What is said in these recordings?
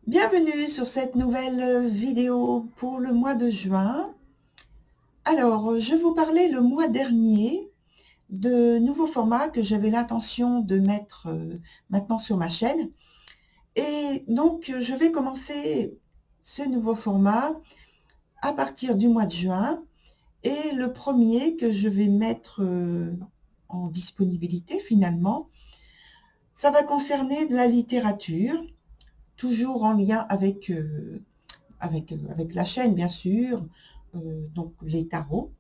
Bienvenue sur cette nouvelle vidéo pour le mois de juin. Alors, je vous parlais le mois dernier de nouveaux formats que j'avais l'intention de mettre maintenant sur ma chaîne. Et donc, je vais commencer ce nouveau format à partir du mois de juin. Et le premier que je vais mettre en disponibilité finalement, ça va concerner de la littérature, toujours en lien avec la chaîne, bien sûr, donc les tarots.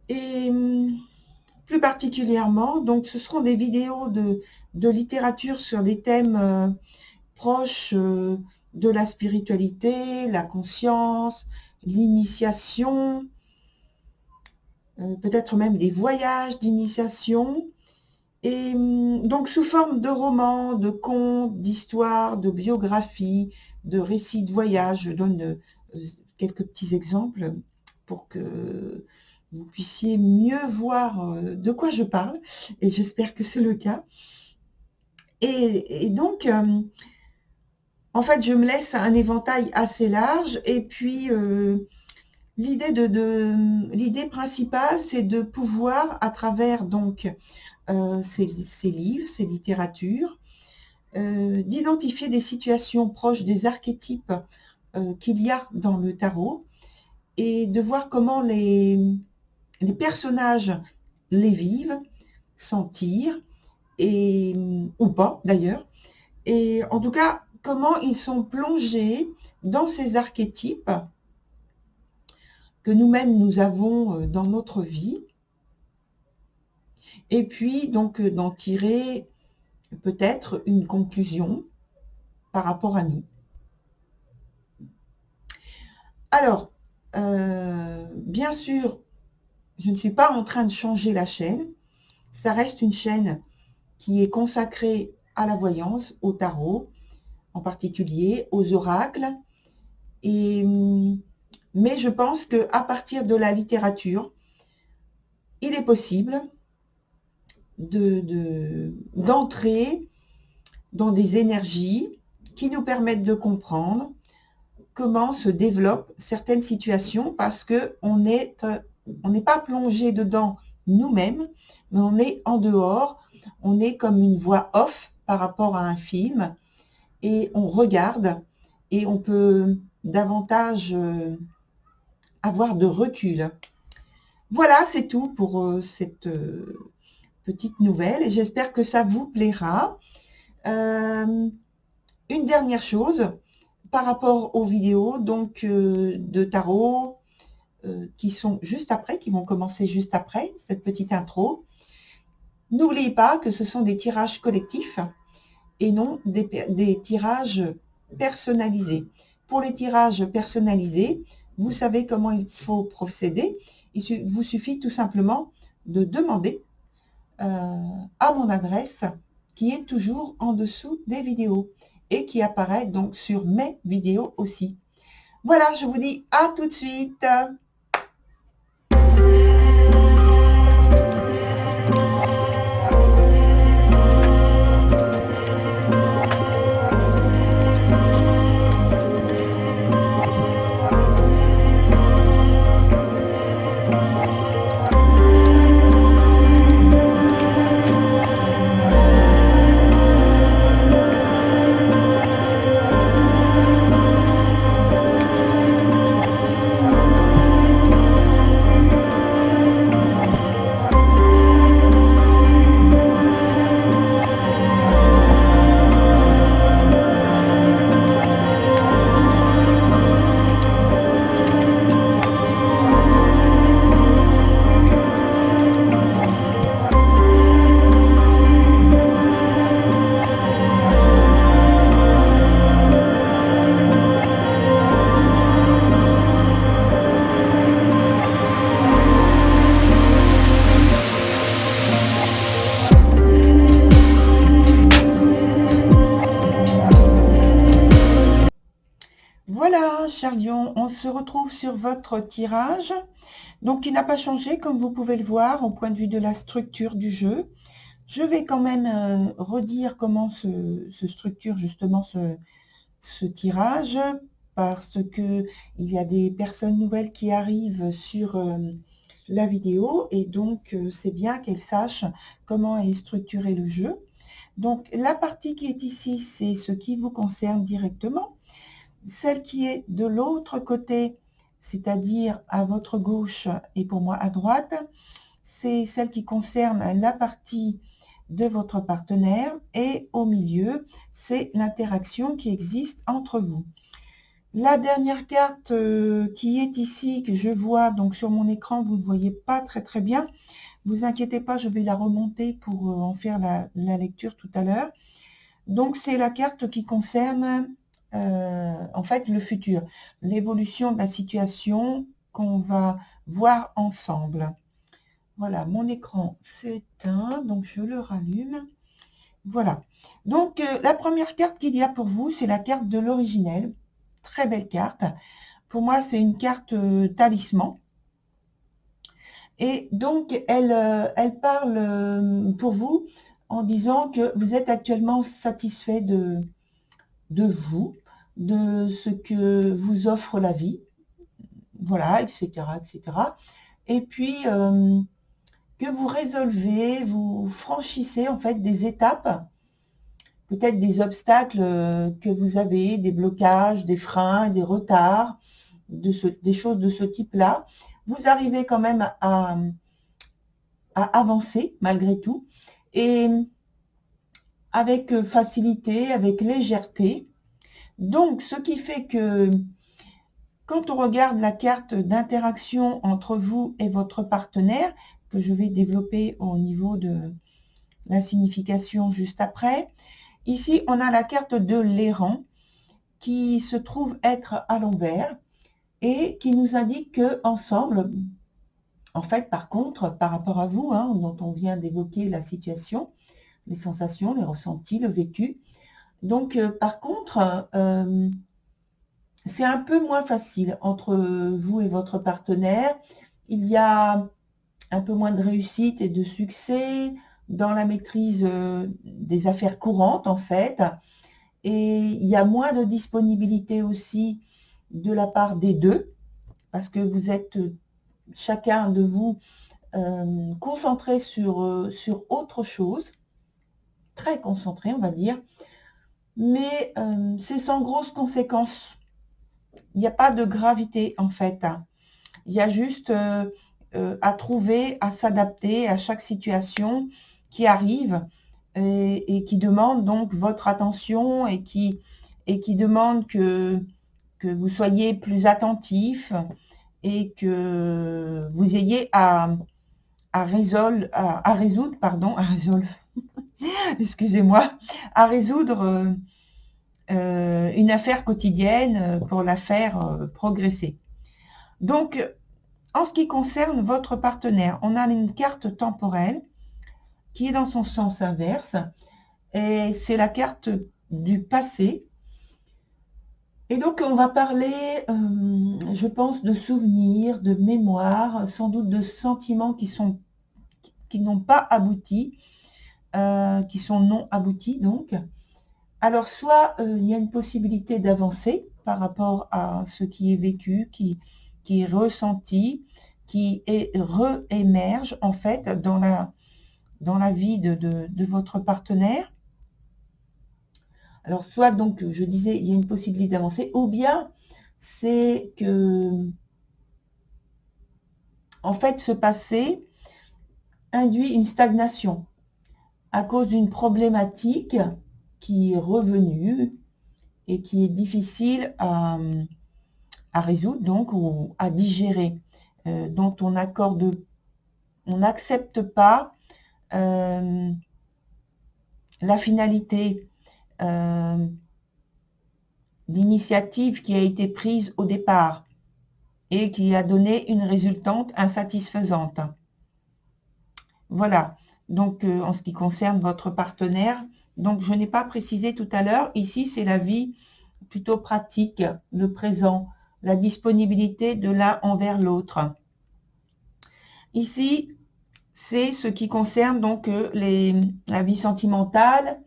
Et plus particulièrement, donc ce seront des vidéos de littérature sur des thèmes proches de la spiritualité, la conscience, l'initiation, peut-être même des voyages d'initiation. Et donc sous forme de romans, de contes, d'histoires, de biographies, de récits de voyage. Je donne quelques petits exemples pour que vous puissiez mieux voir de quoi je parle, et j'espère que c'est le cas. Et donc, en fait, je me laisse un éventail assez large, et puis l'idée principale, c'est de pouvoir, à travers donc ces livres, ces littératures, d'identifier des situations proches des archétypes qu'il y a dans le tarot, et de voir comment les personnages les vivent, sentir, et, ou pas d'ailleurs, et en tout cas, comment ils sont plongés dans ces archétypes que nous-mêmes nous avons dans notre vie, et puis donc d'en tirer peut-être une conclusion par rapport à nous. Alors, bien sûr, je ne suis pas en train de changer la chaîne. Ça reste une chaîne qui est consacrée à la voyance, au tarot, en particulier aux oracles. Mais je pense qu'à partir de la littérature, il est possible d'entrer dans des énergies qui nous permettent de comprendre comment se développent certaines situations, parce qu'on n'est pas plongé dedans nous-mêmes, mais on est en dehors, on est comme une voix off par rapport à un film, et on regarde, et on peut davantage avoir de recul. Voilà, c'est tout pour cette petite nouvelle, et j'espère que ça vous plaira. Une dernière chose, par rapport aux vidéos donc de tarot qui sont juste après, qui vont commencer juste après cette petite intro. N'oubliez pas que ce sont des tirages collectifs et non des tirages personnalisés. Pour les tirages personnalisés, vous savez comment il faut procéder. Il vous suffit tout simplement de demander à mon adresse qui est toujours en dessous des vidéos et qui apparaît donc sur mes vidéos aussi. Voilà, je vous dis à tout de suite. Voilà, cher Lion, on se retrouve sur votre tirage, donc qui n'a pas changé, comme vous pouvez le voir, au point de vue de la structure du jeu. Je vais quand même redire comment se structure justement ce tirage parce que il y a des personnes nouvelles qui arrivent sur la vidéo et donc c'est bien qu'elles sachent comment est structuré le jeu. Donc la partie qui est ici, c'est ce qui vous concerne directement. Celle qui est de l'autre côté, c'est-à-dire à votre gauche et pour moi à droite, c'est celle qui concerne la partie de votre partenaire et au milieu, c'est l'interaction qui existe entre vous. La dernière carte qui est ici, que je vois donc sur mon écran, vous ne voyez pas très bien. Vous inquiétez pas, je vais la remonter pour en faire la lecture tout à l'heure. Donc c'est la carte qui concerne en fait le futur, l'évolution de la situation qu'on va voir ensemble. Voilà, mon écran s'éteint, donc je le rallume. Voilà. Donc, la première carte qu'il y a pour vous, c'est la carte de l'originel. Très belle carte. Pour moi, c'est une carte talisman. Et donc, elle parle pour vous en disant que vous êtes actuellement satisfait de vous, de ce que vous offre la vie. Voilà, etc., etc. Et puis, que vous résolvez, vous franchissez en fait des étapes, peut-être des obstacles que vous avez, des blocages, des freins, des retards, des choses de ce type-là. Vous arrivez quand même à avancer malgré tout et avec facilité, avec légèreté. Donc, ce qui fait que quand on regarde la carte d'interaction entre vous et votre partenaire, que je vais développer au niveau de la signification juste après, ici on a la carte de l'errant qui se trouve être à l'envers et qui nous indique que ensemble, en fait par contre, par rapport à vous, dont on vient d'évoquer la situation, les sensations, les ressentis, le vécu, donc par contre, c'est un peu moins facile entre vous et votre partenaire. Il y a un peu moins de réussite et de succès dans la maîtrise des affaires courantes, en fait. Et il y a moins de disponibilité aussi de la part des deux, parce que vous êtes chacun de vous concentré sur autre chose, très concentré, on va dire, mais c'est sans grosses conséquences. Il n'y a pas de gravité, en fait. Il y a juste à trouver, à s'adapter à chaque situation qui arrive et qui demande donc votre attention et qui demande que vous soyez plus attentif et que vous ayez à résoudre, excusez-moi, à résoudre une affaire quotidienne pour la faire progresser. Donc, en ce qui concerne votre partenaire, on a une carte temporelle qui est dans son sens inverse et c'est la carte du passé. Et donc, on va parler, je pense, de souvenirs, de mémoires, sans doute de sentiments qui n'ont pas abouti, qui sont non aboutis donc. Alors, soit il y a une possibilité d'avancer par rapport à ce qui est vécu, qui est ressenti, qui réémerge en fait dans la vie de votre partenaire. Alors, soit donc, je disais, il y a une possibilité d'avancer, ou bien c'est que, en fait, ce passé induit une stagnation à cause d'une problématique qui est revenue et qui est difficile à résoudre, donc, ou à digérer, dont on n'accepte pas la finalité, l'initiative qui a été prise au départ et qui a donné une résultante insatisfaisante. Voilà, donc en ce qui concerne votre partenaire, donc je n'ai pas précisé tout à l'heure, ici c'est la vie plutôt pratique, le présent, la disponibilité de l'un envers l'autre. Ici, c'est ce qui concerne donc la vie sentimentale,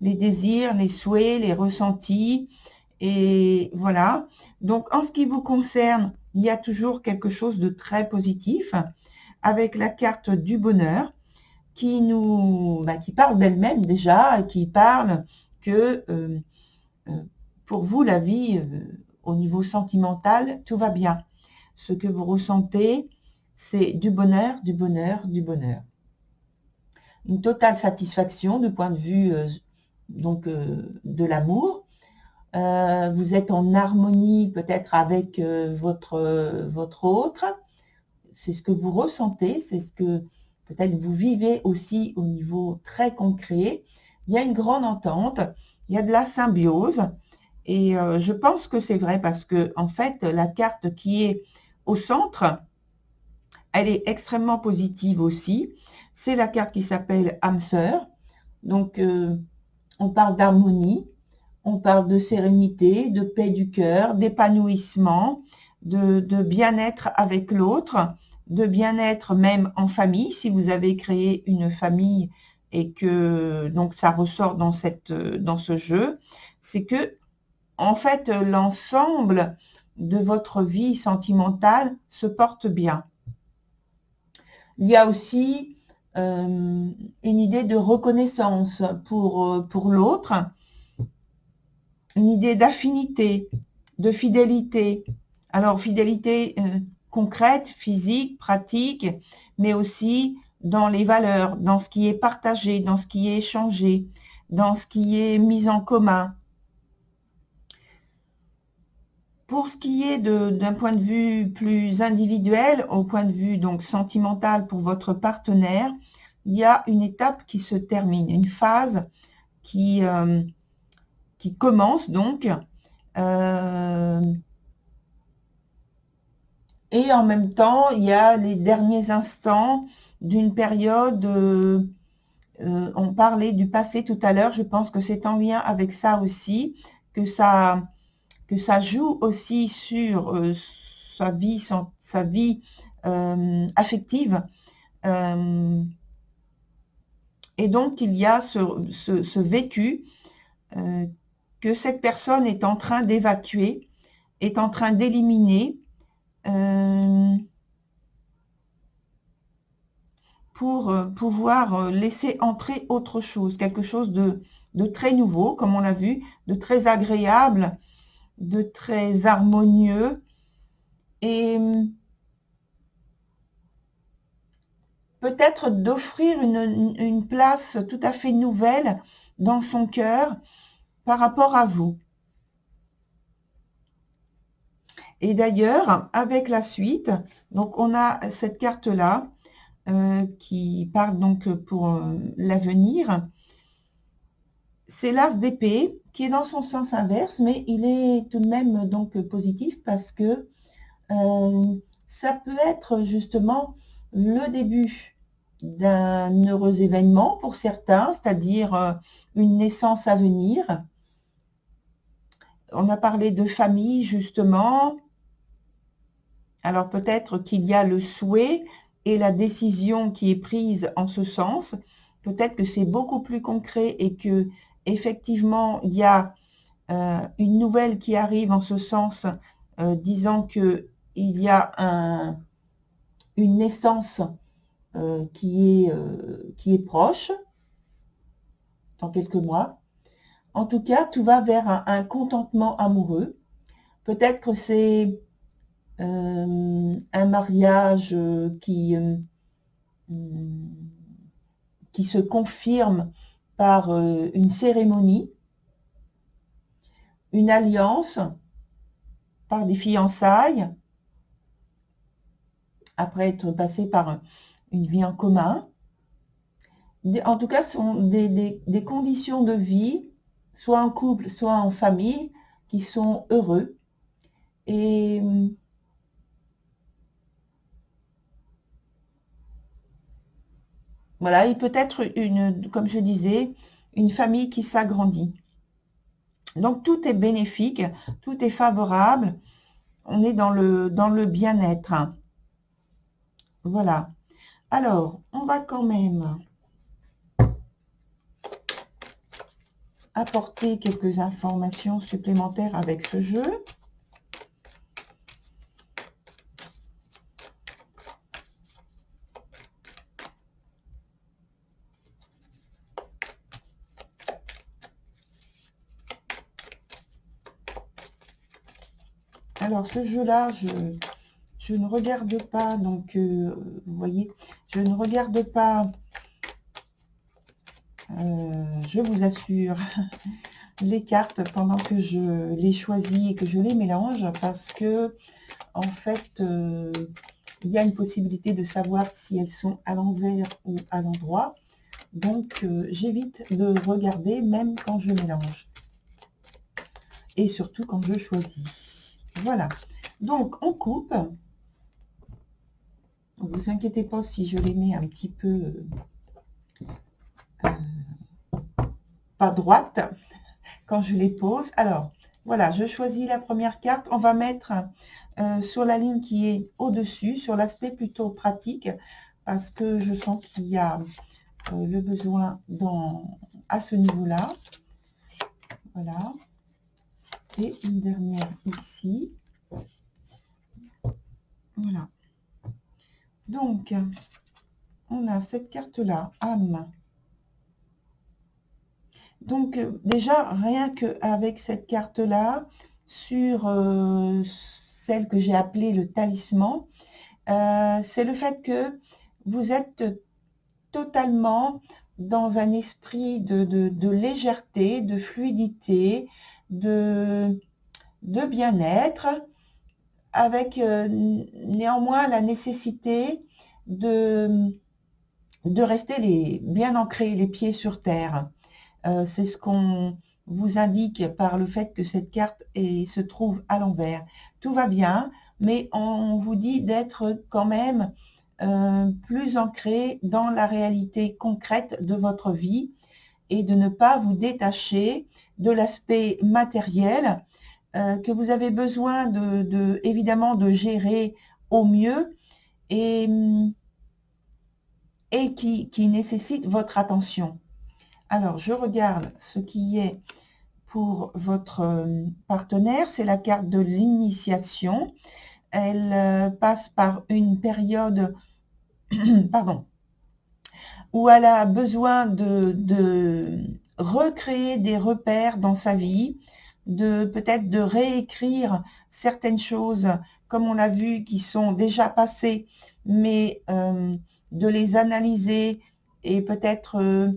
les désirs, les souhaits, les ressentis Et voilà. Donc, en ce qui vous concerne, il y a toujours quelque chose de très positif avec la carte du bonheur qui qui parle d'elle-même déjà et qui parle que pour vous, la vie, au niveau sentimental, tout va bien. Ce que vous ressentez, c'est du bonheur, du bonheur, du bonheur. Une totale satisfaction du point de vue de l'amour. Vous êtes en harmonie peut-être avec votre autre. C'est ce que vous ressentez, c'est ce que peut-être vous vivez aussi au niveau très concret. Il y a une grande entente, il y a de la symbiose. Et je pense que c'est vrai parce que en fait, la carte qui est au centre, elle est extrêmement positive aussi. C'est la carte qui s'appelle âme sœur. Donc, on parle d'harmonie, on parle de sérénité, de paix du cœur, d'épanouissement, de bien-être avec l'autre, de bien-être même en famille, si vous avez créé une famille et que donc ça ressort dans ce jeu, c'est que en fait l'ensemble de votre vie sentimentale se porte bien. Il y a aussi une idée de reconnaissance pour l'autre, une idée d'affinité, de fidélité. Alors, fidélité concrète, physique, pratique, mais aussi dans les valeurs, dans ce qui est partagé, dans ce qui est échangé, dans ce qui est mis en commun. Pour ce qui est d'un point de vue plus individuel, au point de vue donc sentimental pour votre partenaire, il y a une étape qui se termine, une phase qui commence donc, et en même temps, il y a les derniers instants d'une période, on parlait du passé tout à l'heure, je pense que c'est en lien avec ça aussi, que ça joue aussi sur sa vie affective. Et donc, il y a ce vécu que cette personne est en train d'évacuer, est en train d'éliminer pour pouvoir laisser entrer autre chose, quelque chose de très nouveau, comme on l'a vu, de très agréable, de très harmonieux et peut-être d'offrir une place tout à fait nouvelle dans son cœur par rapport à vous. Et d'ailleurs, avec la suite, donc on a cette carte-là qui parle donc pour l'avenir. C'est l'as d'épée qui est dans son sens inverse, mais il est tout de même donc positif parce que ça peut être justement le début d'un heureux événement pour certains, c'est-à-dire une naissance à venir. On a parlé de famille justement. Alors peut-être qu'il y a le souhait et la décision qui est prise en ce sens. Peut-être que c'est beaucoup plus concret et que effectivement il y a une nouvelle qui arrive en ce sens, disant que il y a une naissance qui est proche, dans quelques mois. En tout cas, tout va vers un contentement amoureux. Peut-être que c'est un mariage qui se confirme par une cérémonie, une alliance, par des fiançailles, après être passé par une vie en commun. En tout cas, ce sont des conditions de vie, soit en couple, soit en famille, qui sont heureux. Et voilà, et peut-être comme je disais, une famille qui s'agrandit. Donc tout est bénéfique, tout est favorable, on est dans le bien-être. Voilà. Alors, on va quand même apporter quelques informations supplémentaires avec ce jeu. Alors, ce jeu-là, je ne regarde pas, donc, vous voyez, je ne regarde pas, je vous assure, les cartes pendant que je les choisis et que je les mélange, parce que, en fait, il y a une possibilité de savoir si elles sont à l'envers ou à l'endroit. Donc, j'évite de regarder, même quand je mélange. Et surtout quand je choisis. Voilà. Donc, on coupe. Ne vous inquiétez pas si je les mets un petit peu pas droite quand je les pose. Alors, voilà, je choisis la première carte. On va mettre sur la ligne qui est au-dessus, sur l'aspect plutôt pratique, parce que je sens qu'il y a le besoin à ce niveau-là. Voilà. Et une dernière ici. Voilà. Donc, on a cette carte-là, âme. Donc, déjà, rien qu'avec cette carte-là, sur celle que j'ai appelée le talisman, c'est le fait que vous êtes totalement dans un esprit de légèreté, de fluidité, de bien-être, avec néanmoins la nécessité de rester bien ancrés, les pieds sur terre. C'est ce qu'on vous indique par le fait que cette carte se trouve à l'envers. Tout va bien, mais on vous dit d'être quand même plus ancré dans la réalité concrète de votre vie et de ne pas vous détacher de l'aspect matériel que vous avez besoin évidemment de gérer au mieux et qui nécessite votre attention. Alors, je regarde ce qui est pour votre partenaire. C'est la carte de l'initiation. Elle passe par une période pardon, où elle a besoin de recréer des repères dans sa vie, peut-être de réécrire certaines choses, comme on l'a vu, qui sont déjà passées, mais de les analyser et peut-être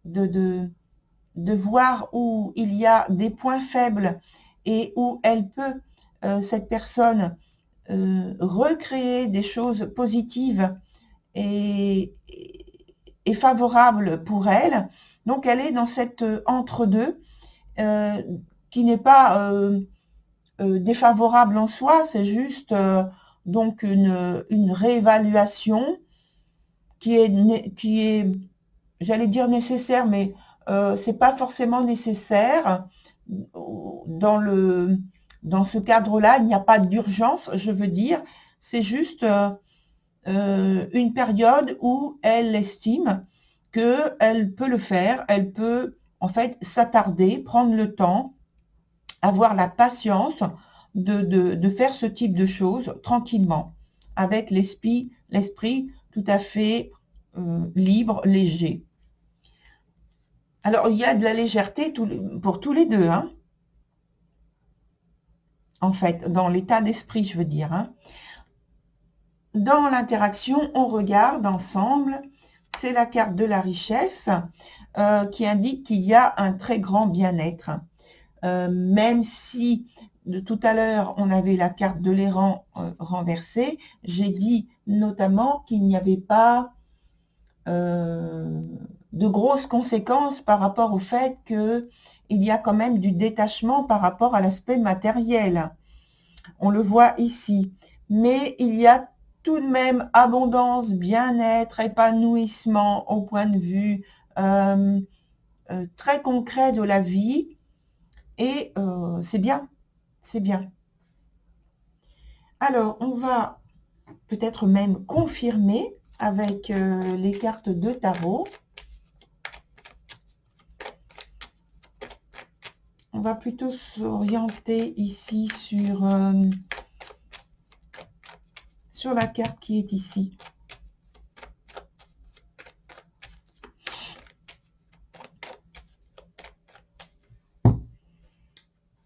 de voir où il y a des points faibles et où elle peut, cette personne, recréer des choses positives et favorables pour elle. Donc, elle est dans cette entre-deux qui n'est pas défavorable en soi, c'est juste donc une réévaluation qui est, j'allais dire nécessaire, mais c'est pas forcément nécessaire. Dans ce cadre-là, il n'y a pas d'urgence, je veux dire. C'est juste une période où elle estime qu'elle peut le faire, elle peut en fait s'attarder, prendre le temps, avoir la patience de faire ce type de choses tranquillement, avec l'esprit tout à fait libre, léger. Alors, il y a de la légèreté pour tous les deux, hein, en fait, dans l'état d'esprit, je veux dire. Hein. Dans l'interaction, on regarde ensemble, c'est la carte de la richesse qui indique qu'il y a un très grand bien-être. Même si de tout à l'heure, on avait la carte de l'errant renversée, j'ai dit notamment qu'il n'y avait pas de grosses conséquences par rapport au fait qu'il y a quand même du détachement par rapport à l'aspect matériel. On le voit ici. Mais il y a tout de même abondance, bien-être, épanouissement au point de vue très concret de la vie. Et c'est bien, c'est bien. Alors, on va peut-être même confirmer avec les cartes de tarot. on va plutôt s'orienter ici sur la carte qui est ici.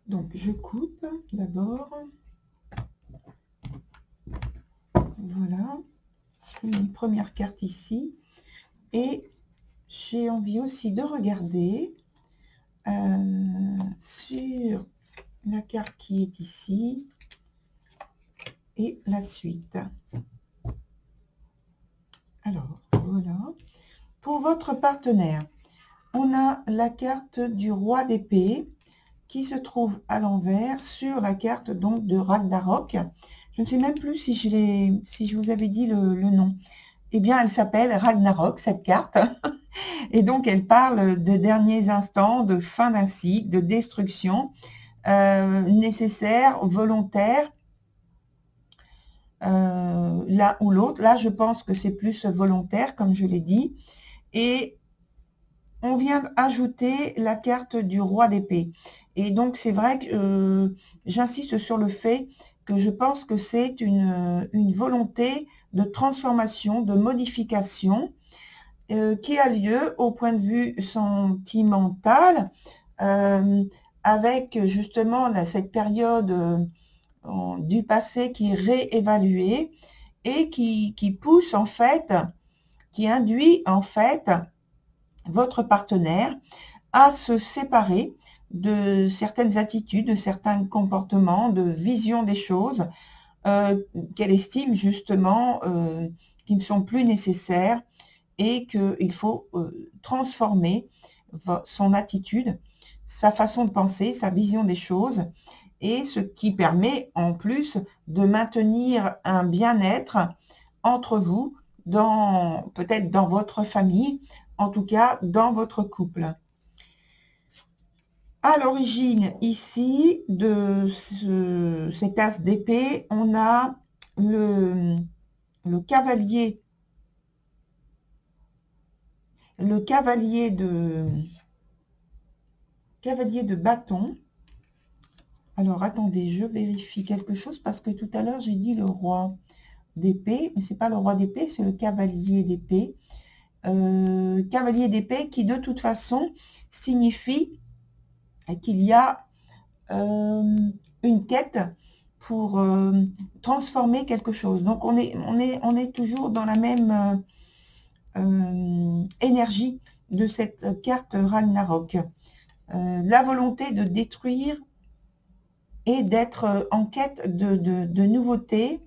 Donc, je coupe d'abord. Voilà. Je mets une première carte ici. Et j'ai envie aussi de regarder sur la carte qui est ici et la suite. Alors, voilà. Pour votre partenaire, on a la carte du roi d'épée qui se trouve à l'envers sur la carte donc de Ragnarok. Je ne sais même plus si je vous avais dit le nom. Eh bien, elle s'appelle Ragnarok, cette carte. Et donc, elle parle de derniers instants, de fin d'un cycle, de destruction nécessaire, volontaire, l'un ou l'autre. Là, je pense que c'est plus volontaire, comme je l'ai dit. Et on vient ajouter la carte du roi d'épée. Et donc, c'est vrai que j'insiste sur le fait que je pense que c'est une volonté de transformation, de modification qui a lieu au point de vue sentimental avec justement cette période du passé qui est réévaluée et qui pousse en fait, qui induit en fait votre partenaire à se séparer de certaines attitudes, de certains comportements, de vision des choses qu'elle estime justement qui ne sont plus nécessaires et qu'il faut transformer son attitude, sa façon de penser, sa vision des choses, et ce qui permet en plus de maintenir un bien-être entre vous, peut-être dans votre famille, en tout cas dans votre couple. À l'origine ici de cet as d'épée, on a le cavalier de bâton. Alors, attendez, je vérifie quelque chose parce que tout à l'heure, j'ai dit le roi d'épée, mais c'est pas le roi d'épée, c'est le cavalier d'épée. Cavalier d'épée qui, de toute façon, signifie qu'il y a une quête pour transformer quelque chose. Donc, on est toujours dans la même énergie de cette carte Ragnarok. La volonté de détruire et d'être en quête de nouveautés,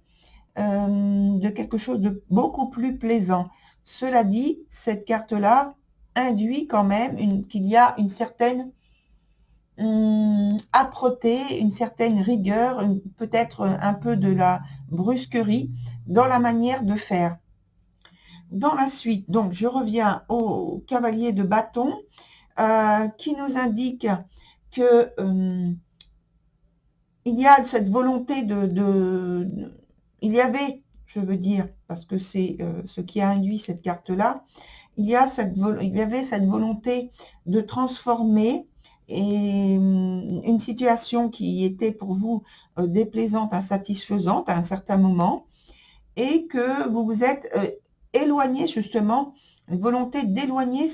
de quelque chose de beaucoup plus plaisant. Cela dit, cette carte-là induit quand même qu'il y a une certaine âpreté, une certaine rigueur, peut-être un peu de la brusquerie dans la manière de faire. Dans la suite, donc je reviens au cavalier de bâton qui nous indique que il y a cette volonté il y avait, je veux dire, parce que c'est ce qui a induit cette carte-là, il y avait cette volonté de transformer une situation qui était pour vous déplaisante, insatisfaisante à un certain moment, et que vous vous êtes éloigné justement, une volonté d'éloigner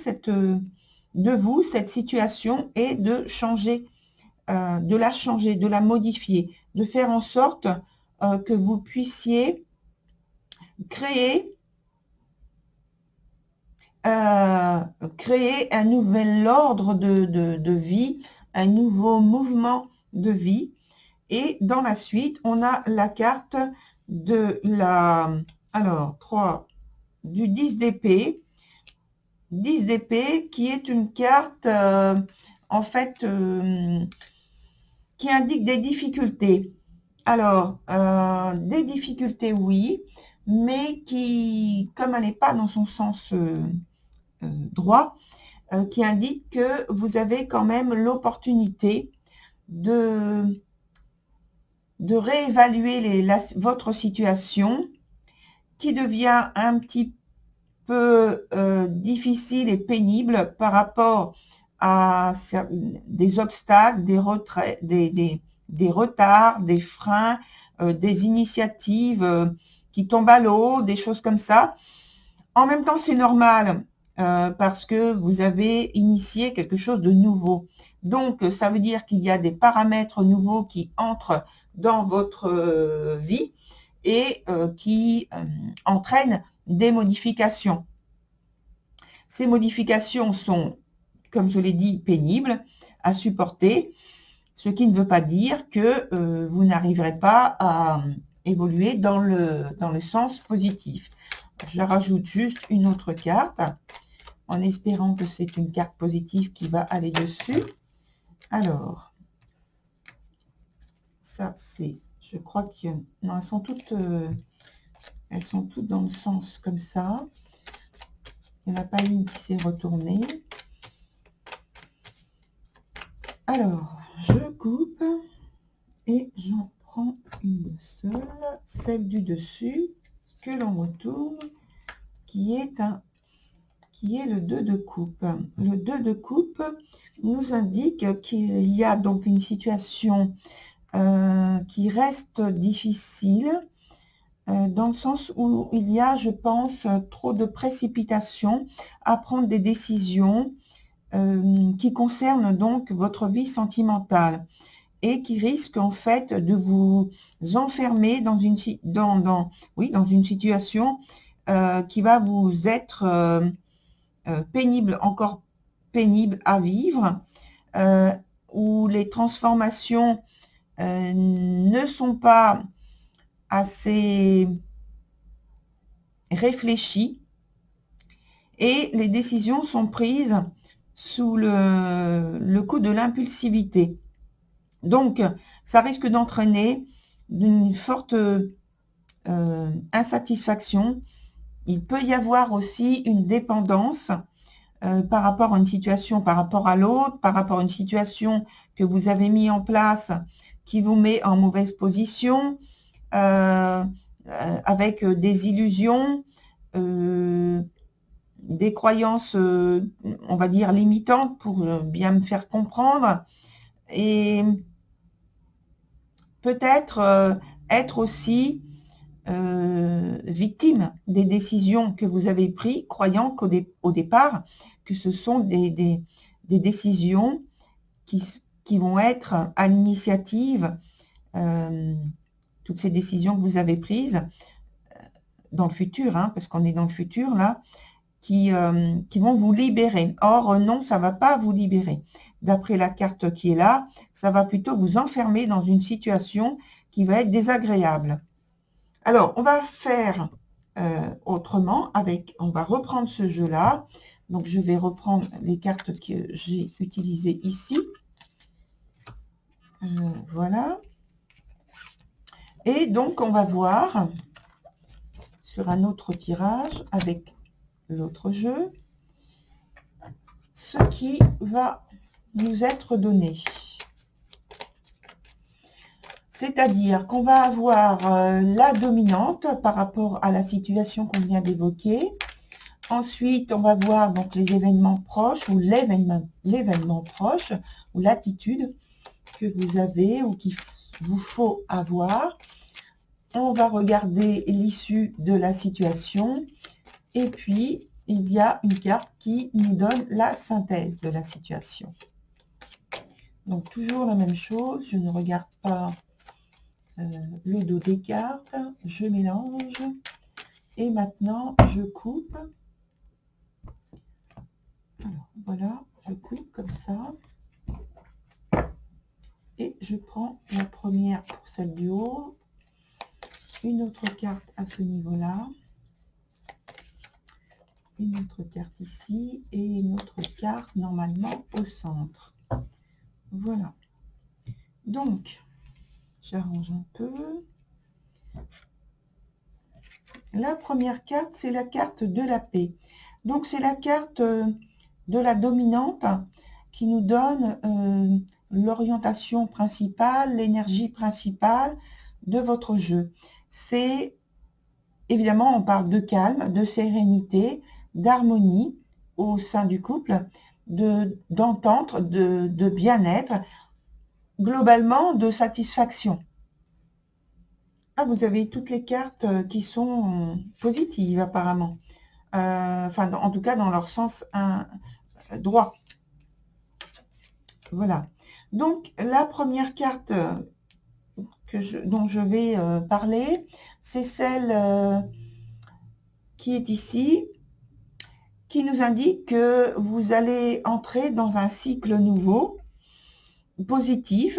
de vous cette situation et de changer, de la changer, de la modifier, de faire en sorte que vous puissiez créer un nouvel ordre de vie, un nouveau mouvement de vie. Et dans la suite, on a la carte de du 10 d'épée. 10 d'épée qui est une carte en fait qui indique des difficultés. Alors, des difficultés, oui, mais qui, comme elle n'est pas dans son sens droit, qui indique que vous avez quand même l'opportunité de réévaluer votre situation qui devient un petit peu difficile et pénible par rapport à des obstacles, des retraits, des retards, des freins, des initiatives qui tombent à l'eau, des choses comme ça. En même temps, c'est normal parce que vous avez initié quelque chose de nouveau. Donc, ça veut dire qu'il y a des paramètres nouveaux qui entrent dans votre vie et qui entraînent des modifications. Ces modifications sont, comme je l'ai dit, pénibles à supporter, ce qui ne veut pas dire que vous n'arriverez pas à évoluer dans le sens positif. Je rajoute juste une autre carte en espérant que c'est une carte positive qui va aller dessus. Alors, ça c'est, je crois que non, elles sont toutes dans le sens comme ça. Il n'y en a pas une qui s'est retournée. Alors, je coupe et j'en prends une seule, celle du dessus, que l'on retourne, qui est le 2 de coupe. Le 2 de coupe nous indique qu'il y a donc une situation qui reste difficile, dans le sens où il y a, je pense, trop de précipitation à prendre des décisions qui concernent donc votre vie sentimentale et qui risquent en fait de vous enfermer dans une situation qui va vous être pénible, encore pénible à vivre, où les transformations ne sont pas assez réfléchies et les décisions sont prises sous le coup de l'impulsivité. Donc, ça risque d'entraîner une forte insatisfaction. Il peut y avoir aussi une dépendance par rapport à une situation, par rapport à l'autre, par rapport à une situation que vous avez mis en place qui vous met en mauvaise position, avec des illusions, des croyances, on va dire, limitantes pour bien me faire comprendre, et peut-être être aussi victime des décisions que vous avez prises, croyant qu'au départ, que ce sont des décisions qui vont être à l'initiative, toutes ces décisions que vous avez prises dans le futur, parce qu'on est dans le futur là, qui vont vous libérer. Or, non, ça ne va pas vous libérer. D'après la carte qui est là, ça va plutôt vous enfermer dans une situation qui va être désagréable. Alors, on va faire autrement. On va reprendre ce jeu-là. Donc, je vais reprendre les cartes que j'ai utilisées ici. Voilà. Et donc, on va voir sur un autre tirage avec l'autre jeu ce qui va nous être donné. C'est-à-dire qu'on va avoir la dominante par rapport à la situation qu'on vient d'évoquer. Ensuite, on va voir donc les événements proches ou l'événement proche ou l'attitude que vous avez ou qu'il vous faut avoir. On va regarder l'issue de la situation. Et puis, il y a une carte qui nous donne la synthèse de la situation. Donc, toujours la même chose. Je ne regarde pas le dos des cartes. Je mélange. Et maintenant, je coupe. Alors, voilà, je coupe comme ça. Et je prends la première pour celle du haut. Une autre carte à ce niveau-là. Une autre carte ici. Et une autre carte normalement au centre. Voilà. Donc, j'arrange un peu. La première carte, c'est la carte de la paix. Donc, c'est la carte de la dominante qui nous donne l'orientation principale, l'énergie principale de votre jeu. C'est, évidemment, on parle de calme, de sérénité, d'harmonie au sein du couple, d'entente, de bien-être, globalement de satisfaction. Ah, vous avez toutes les cartes qui sont positives apparemment. Enfin, en tout cas dans leur sens droit. Voilà. Donc, la première carte dont je vais parler, c'est celle qui est ici, qui nous indique que vous allez entrer dans un cycle nouveau, positif,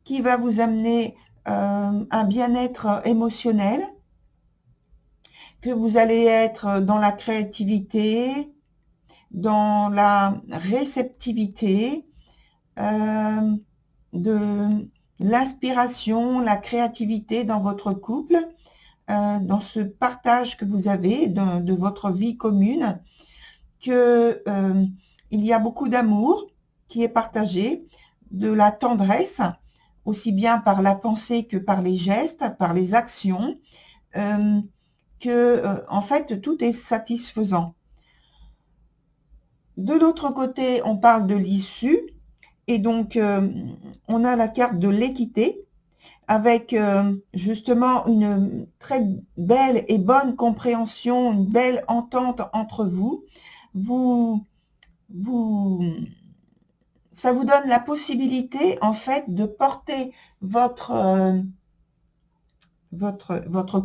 qui va vous amener un bien-être émotionnel, que vous allez être dans la créativité, dans la réceptivité, de l'inspiration, la créativité dans votre couple, dans ce partage que vous avez de votre vie commune, que il y a beaucoup d'amour qui est partagé, de la tendresse, aussi bien par la pensée que par les gestes, par les actions, en fait, tout est satisfaisant. De l'autre côté, on parle de l'issue, et donc on a la carte de l'équité, avec justement une très belle et bonne compréhension, une belle entente entre vous. Ça vous donne la possibilité, en fait, de porter votre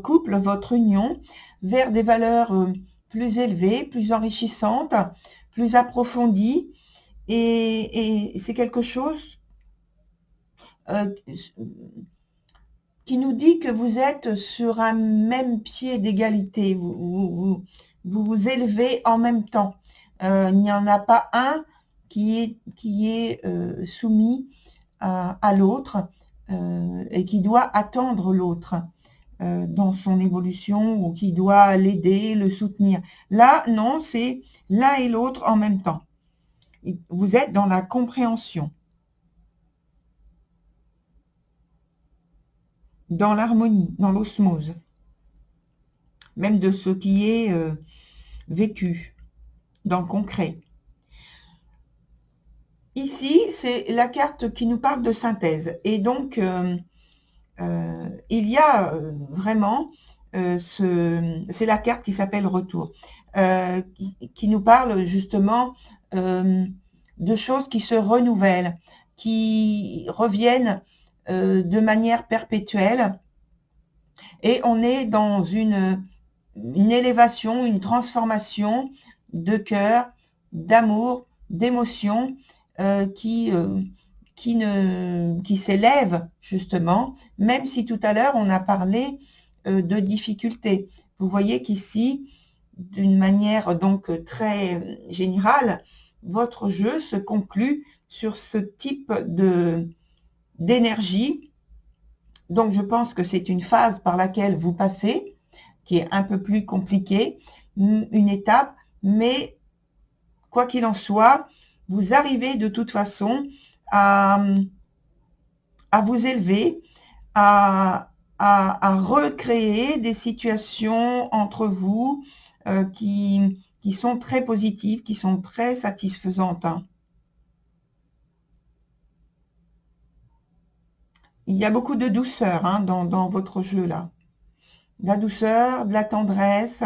couple, votre union, vers des valeurs plus élevées, plus enrichissantes, plus approfondies. Et c'est quelque chose qui nous dit que vous êtes sur un même pied d'égalité. Vous vous élevez en même temps. Il n'y en a pas un qui est soumis à l'autre et qui doit attendre l'autre dans son évolution, ou qui doit l'aider, le soutenir. Là, non, c'est l'un et l'autre en même temps. Vous êtes dans la compréhension, dans l'harmonie, dans l'osmose, même de ce qui est vécu, dans le concret. Ici, c'est la carte qui nous parle de synthèse. Et donc, il y a vraiment, c'est la carte qui s'appelle Retour, qui nous parle justement de choses qui se renouvellent, qui reviennent de manière perpétuelle. Et on est dans une élévation, une transformation de cœur, d'amour, d'émotion qui s'élève justement, même si tout à l'heure on a parlé de difficultés. Vous voyez qu'ici, d'une manière donc très générale, votre jeu se conclut sur ce type d'énergie. Donc je pense que c'est une phase par laquelle vous passez, qui est un peu plus compliquée, une étape, mais quoi qu'il en soit, vous arrivez de toute façon à vous élever, à recréer des situations entre vous qui sont très positives, qui sont très satisfaisantes. Il y a beaucoup de douceur dans votre jeu là. De la douceur, de la tendresse,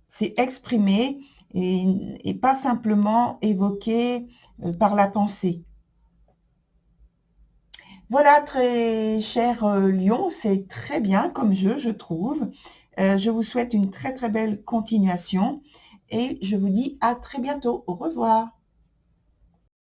c'est exprimé et pas simplement évoqué par la pensée. Voilà, très cher Lion, c'est très bien comme jeu, je trouve. Je vous souhaite une très très belle continuation et je vous dis à très bientôt. Au revoir.